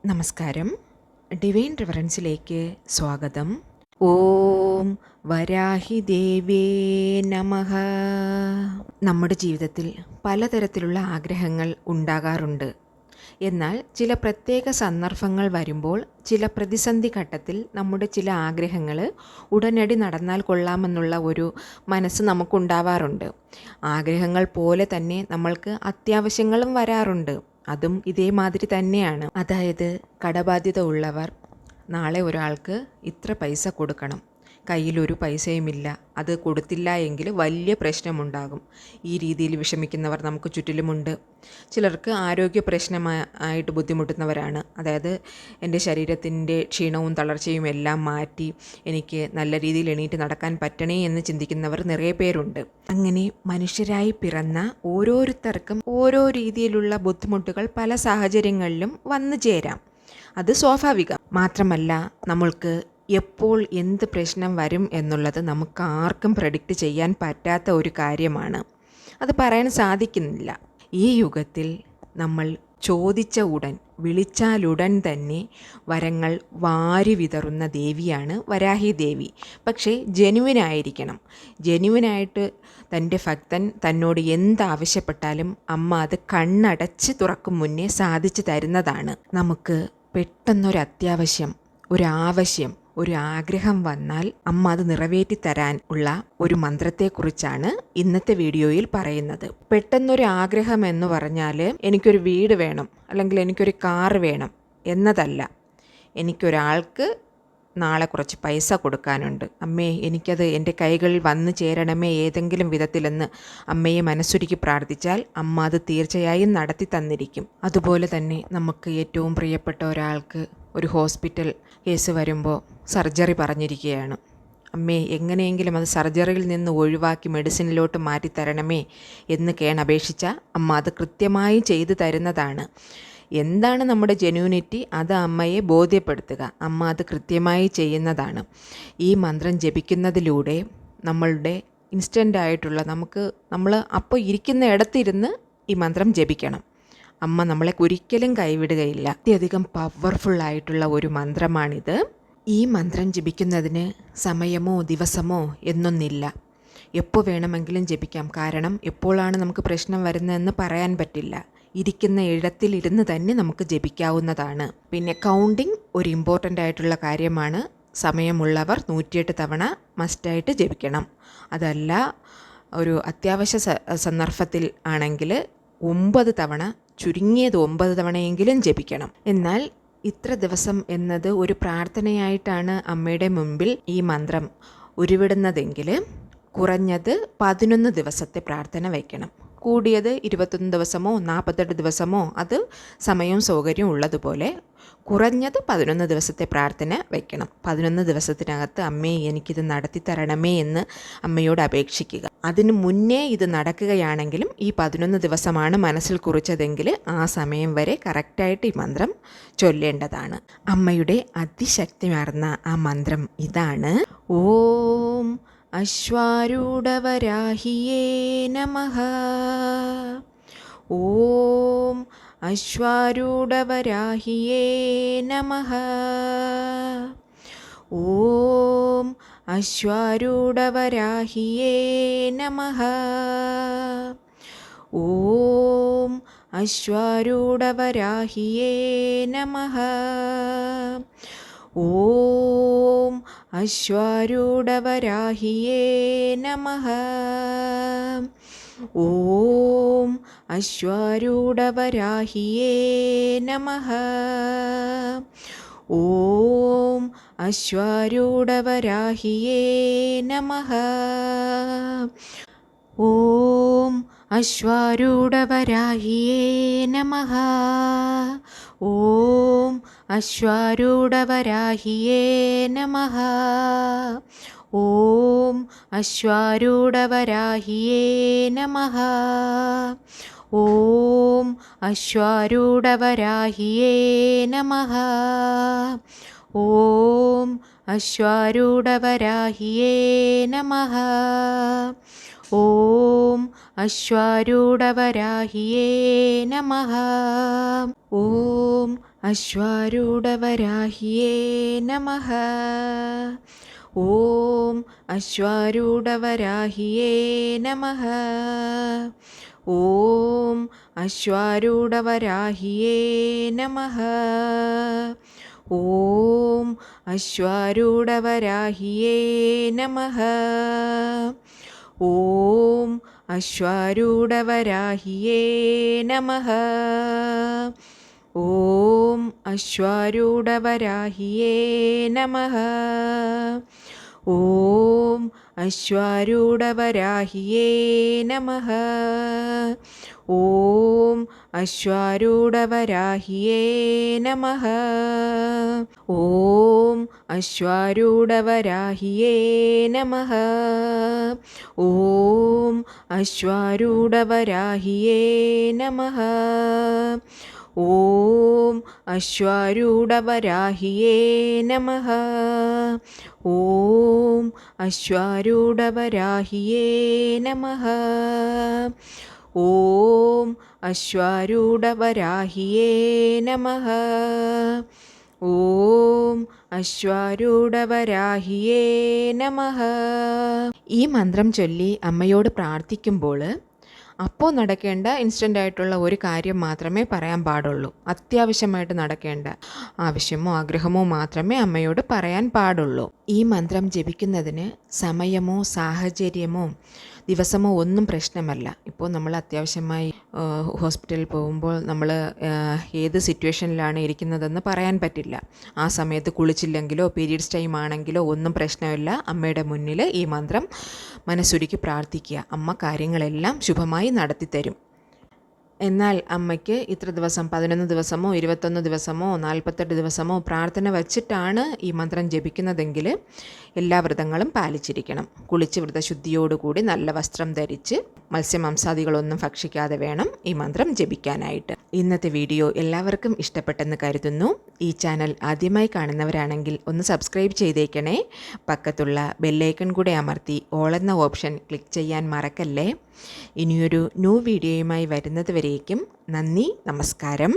നമസ്കാരം. ഡിവൈൻ റിവറൻസിലേക്ക് സ്വാഗതം. ഓം വരാഹി ദേവേ നമഃ. നമ്മുടെ ജീവിതത്തിൽ പലതരത്തിലുള്ള ആഗ്രഹങ്ങൾ ഉണ്ടാകാറുണ്ട്. എന്നാൽ ചില പ്രത്യേക സന്ദർഭങ്ങൾ വരുമ്പോൾ ചില പ്രതിസന്ധി ഘട്ടത്തിൽ നമ്മുടെ ചില ആഗ്രഹങ്ങൾ ഉടനടി നടന്നാൽ കൊള്ളാമെന്നുള്ള ഒരു മനസ്സ് നമുക്കുണ്ടാവാറുണ്ട്. ആഗ്രഹങ്ങൾ പോലെ തന്നെ നമ്മൾക്ക് അത്യാവശ്യങ്ങളും വരാറുണ്ട്. അതും ഇതേമാതിരി തന്നെയാണ്. അതായത് കടബാധ്യത ഉള്ളവർ നാളെ ഒരാൾക്ക് ഇത്ര പൈസ കൊടുക്കണം, കയ്യിലൊരു പൈസയുമില്ല, അത് കൊടുത്തില്ല എങ്കിൽ വലിയ പ്രശ്നമുണ്ടാകും. ഈ രീതിയിൽ വിഷമിക്കുന്നവർ നമുക്ക് ചുറ്റിലുമുണ്ട്. ചിലർക്ക് ആരോഗ്യ പ്രശ്നമായിട്ട് ബുദ്ധിമുട്ടുന്നവരാണ്. അതായത് എൻ്റെ ശരീരത്തിൻ്റെ ക്ഷീണവും തളർച്ചയും എല്ലാം മാറ്റി എനിക്ക് നല്ല രീതിയിൽ എണീറ്റ് നടക്കാൻ പറ്റണേ എന്ന് ചിന്തിക്കുന്നവർ നിറയെ പേരുണ്ട്. അങ്ങനെ മനുഷ്യരായി പിറന്ന ഓരോരുത്തർക്കും ഓരോ രീതിയിലുള്ള ബുദ്ധിമുട്ടുകൾ പല സാഹചര്യങ്ങളിലും വന്നു ചേരാം. അത് സ്വാഭാവികം. മാത്രമല്ല, നമ്മൾക്ക് എപ്പോൾ എന്ത് പ്രശ്നം വരും എന്നുള്ളത് നമുക്ക് ആർക്കും പ്രെഡിക്റ്റ് ചെയ്യാൻ പറ്റാത്ത ഒരു കാര്യമാണ്. അത് പറയാൻ സാധിക്കുന്നില്ല. ഈ യുഗത്തിൽ നമ്മൾ ചോദിച്ച ഉടൻ, വിളിച്ചാലുടൻ തന്നെ വരങ്ങൾ വാരി വിതറുന്ന ദേവിയാണ് വരാഹി ദേവി. പക്ഷേ ജെനുവിനായിരിക്കണം. ജെനുവിനായിട്ട് തൻ്റെ ഭക്തൻ തന്നോട് എന്താവശ്യപ്പെട്ടാലും അമ്മ അത് കണ്ണടച്ച് തുറക്കും മുന്നേ സാധിച്ചു തരുന്നതാണ്. നമുക്ക് പെട്ടെന്നൊരു അത്യാവശ്യം, ഒരാവശ്യം, ഒരു ആഗ്രഹം വന്നാൽ അമ്മ അത് നിറവേറ്റി തരാൻ ഉള്ള ഒരു മന്ത്രത്തെക്കുറിച്ചാണ് ഇന്നത്തെ വീഡിയോയിൽ പറയുന്നത്. പെട്ടെന്നൊരു ആഗ്രഹം എന്ന് പറഞ്ഞാൽ എനിക്കൊരു വീട് വേണം, അല്ലെങ്കിൽ എനിക്കൊരു കാർ വേണം എന്നതല്ല. എനിക്കൊരാൾക്ക് നാളെ കുറച്ച് പൈസ കൊടുക്കാനുണ്ട്, അമ്മേ എനിക്കത് എൻ്റെ കൈകളിൽ വന്നു ചേരണമേ ഏതെങ്കിലും വിധത്തിലെന്ന് അമ്മയെ മനസ്സുരുക്കി പ്രാർത്ഥിച്ചാൽ അമ്മ അത് തീർച്ചയായും നടത്തി തന്നിരിക്കും. അതുപോലെ തന്നെ നമുക്ക് ഏറ്റവും പ്രിയപ്പെട്ട ഒരാൾക്ക് ഒരു ഹോസ്പിറ്റൽ കേസ് വരുമ്പോൾ സർജറി പറഞ്ഞിരിക്കുകയാണ്, അമ്മേ എങ്ങനെയെങ്കിലും അത് സർജറിയിൽ നിന്ന് ഒഴിവാക്കി മെഡിസിനിലോട്ട് മാറ്റിത്തരണമേ എന്ന് കേണപേക്ഷിച്ചാൽ അമ്മ അത് കൃത്യമായി ചെയ്തു തരുന്നതാണ്. എന്താണ് നമ്മുടെ ജെന്യൂനിറ്റി, അത് അമ്മയെ ബോധ്യപ്പെടുത്തുക. അമ്മ അത് കൃത്യമായി ചെയ്യുന്നതാണ്. ഈ മന്ത്രം ജപിക്കുന്നതിലൂടെ നമ്മളുടെ ഇൻസ്റ്റൻ്റായിട്ടുള്ള നമ്മൾ അപ്പോൾ ഇരിക്കുന്ന ഇടത്തിരുന്ന് ഈ മന്ത്രം ജപിക്കണം. അമ്മ നമ്മളെ ഒരിക്കലും കൈവിടുകയില്ല. അത്യധികം പവർഫുള്ളായിട്ടുള്ള ഒരു മന്ത്രമാണിത്. ഈ മന്ത്രം ജപിക്കുന്നതിന് സമയമോ ദിവസമോ എന്നൊന്നില്ല. എപ്പോൾ വേണമെങ്കിലും ജപിക്കാം. കാരണം എപ്പോഴാണ് നമുക്ക് പ്രശ്നം വരുന്നതെന്ന് പറയാൻ പറ്റില്ല. ഇരിക്കുന്ന ഇടത്തിലിരുന്ന് തന്നെ നമുക്ക് ജപിക്കാവുന്നതാണ്. പിന്നെ കൗണ്ടിങ് ഒരു ഇമ്പോർട്ടൻ്റ് ആയിട്ടുള്ള കാര്യമാണ്. സമയമുള്ളവർ 108 തവണ മസ്റ്റായിട്ട് ജപിക്കണം. അതല്ല, ഒരു അത്യാവശ്യ സന്ദർഭത്തിൽ ആണെങ്കിൽ 9 തവണ, ചുരുങ്ങിയത് 9 തവണയെങ്കിലും ജപിക്കണം. എന്നാൽ ഇത്ര ദിവസം എന്നത് ഒരു പ്രാർത്ഥനയായിട്ടാണ് അമ്മയുടെ മുമ്പിൽ ഈ മന്ത്രം ഉരുവിടുന്നതെങ്കിൽ കുറഞ്ഞത് 11 ദിവസത്തെ പ്രാർത്ഥന വയ്ക്കണം. കൂടിയത് 21 ദിവസമോ 48 ദിവസമോ, അത് സമയവും സൗകര്യവും ഉള്ളതുപോലെ. കുറഞ്ഞത് 11 ദിവസത്തെ പ്രാർത്ഥന വയ്ക്കണം. 11 ദിവസത്തിനകത്ത് അമ്മേ എനിക്കിത് നടത്തി തരണമേ എന്ന് അമ്മയോട് അപേക്ഷിക്കുക. അതിന് മുന്നേ ഇത് നടക്കുകയാണെങ്കിലും ഈ 11 ദിവസമാണ് മനസ്സിൽ കുറിച്ചതെങ്കിൽ ആ സമയം വരെ കറക്റ്റായിട്ട് ഈ മന്ത്രം ചൊല്ലേണ്ടതാണ്. അമ്മയുടെ അതിശക്തിയാർന്ന ആ മന്ത്രം ഇതാണ്. ഓം അശ്വാരൂഢവരാഹിയേ നമഃ. ഓം അശ്വാരൂഢവരാഹിയേ നമഃ. ഓം അശ്വാരൂഢവരാഹിയേ നമഃ. ഓം അശ്വാരൂഢവരാഹിയേ നമഃ. ഓം അശ്വാരൂഢവരാഹിയേ നമഃ. ഓം അശ്വാരൂഢവരാഹിയേ നമഃ. ഓം അശ്വാരൂഢവരാഹിയേ നമഃ. ഓം അശ്വാരൂഢവരാഹിയേ നമഃ. ഓം അശ്വാരൂഢവരാഹിയേ നമഃ. ഓം അശ്വാരൂഢവരാഹിയേ നമഃ. ഓം അശ്വാരൂഢവരാഹിയേ നമഃ. ഓം അശ്വാരൂഢവരാഹിയേ നമഃ. ഓം അശ്വാരൂഢവരാഹിയേ നമഃ. ഓം അശ്വാരൂഢവരാഹിയേ നമഃ. ഓം അശ്വാരൂഢവരാഹിയേ നമഃ. ഓം അശ്വാരൂഢവരാഹിയേ നമഃ. ഓം അശ്വാരൂഢവരാഹിയേ നമഃ. ഓം അശ്വാരൂഢവരാഹിയേ നമഃ. ഓം അശ്വാരൂഢവരാഹിയേ നമഃ. ഓം അശ്വാരൂഢവരാഹിയേ നമഃ. ഓം അശ്വാരൂഢവരാഹിയേ നമഃ. ഓം അശ്വാരൂഢവരാഹിയേ നമഃ. ഓം അശ്വാരൂഢവരാഹിയേ നമഃ. ഓം അശ്വാരൂഢവരാഹിയേ നമഃ. ഓം അശ്വാരൂഢവരാഹിയേ നമഃ. ഓം അശ്വാരൂഢവരാഹിയേ നമഃ. ഓം അശ്വാരൂഢവരാഹിയേ നമഃ. ഈ മന്ത്രം ചൊല്ലി അമ്മയോട് പ്രാർത്ഥിക്കുമ്പോൾ അപ്പോൾ നടക്കേണ്ട ഇൻസ്റ്റൻ്റ് ആയിട്ടുള്ള ഒരു കാര്യം മാത്രമേ പറയാൻ പാടുള്ളൂ. അത്യാവശ്യമായിട്ട് നടക്കേണ്ട ആവശ്യമോ ആഗ്രഹമോ മാത്രമേ അമ്മയോട് പറയാൻ പാടുള്ളൂ. ഈ മന്ത്രം ജപിക്കുന്നതിന് സമയമോ സാഹചര്യമോ ദിവസമോ ഒന്നും പ്രശ്നമല്ല. ഇപ്പോൾ നമ്മൾ അത്യാവശ്യമായി ഹോസ്പിറ്റലിൽ പോകുമ്പോൾ നമ്മൾ ഏത് സിറ്റുവേഷനിലാണ് ഇരിക്കുന്നതെന്ന് പറയാൻ പറ്റില്ല. ആ സമയത്ത് കുളിച്ചില്ലെങ്കിലോ പീരീഡ്സ് ടൈം ആണെങ്കിലോ ഒന്നും പ്രശ്നമില്ല. അമ്മയുടെ മുന്നിൽ ഈ മന്ത്രം മനസ്സുരുക്കി പ്രാർത്ഥിക്കുക. അമ്മ കാര്യങ്ങളെല്ലാം ശുഭമായി നടത്തിത്തരും. എന്നാൽ അമ്മയ്ക്ക് ഇത്ര ദിവസം 11 ദിവസമോ 21 ദിവസമോ 48 ദിവസമോ പ്രാർത്ഥന വച്ചിട്ടാണ് ഈ മന്ത്രം ജപിക്കുന്നതെങ്കിൽ എല്ലാ വ്രതങ്ങളും പാലിച്ചിരിക്കണം. കുളിച്ച് വ്രതശുദ്ധിയോടുകൂടി നല്ല വസ്ത്രം ധരിച്ച് മത്സ്യമാംസാദികളൊന്നും ഭക്ഷിക്കാതെ വേണം ഈ മന്ത്രം ജപിക്കാനായിട്ട്. ഇന്നത്തെ വീഡിയോ എല്ലാവർക്കും ഇഷ്ടപ്പെട്ടെന്ന് കരുതുന്നു. ഈ ചാനൽ ആദ്യമായി കാണുന്നവരാണെങ്കിൽ ഒന്ന് സബ്സ്ക്രൈബ് ചെയ്തേക്കണേ. പക്കത്തുള്ള ബെല്ലൈക്കൺ കൂടെ അമർത്തി ഓൾ എന്ന ഓപ്ഷൻ ക്ലിക്ക് ചെയ്യാൻ മറക്കല്ലേ. ഇനിയൊരു ന്യൂ വീഡിയോയുമായി വരുന്നത് വരേക്കും നന്ദി, നമസ്കാരം.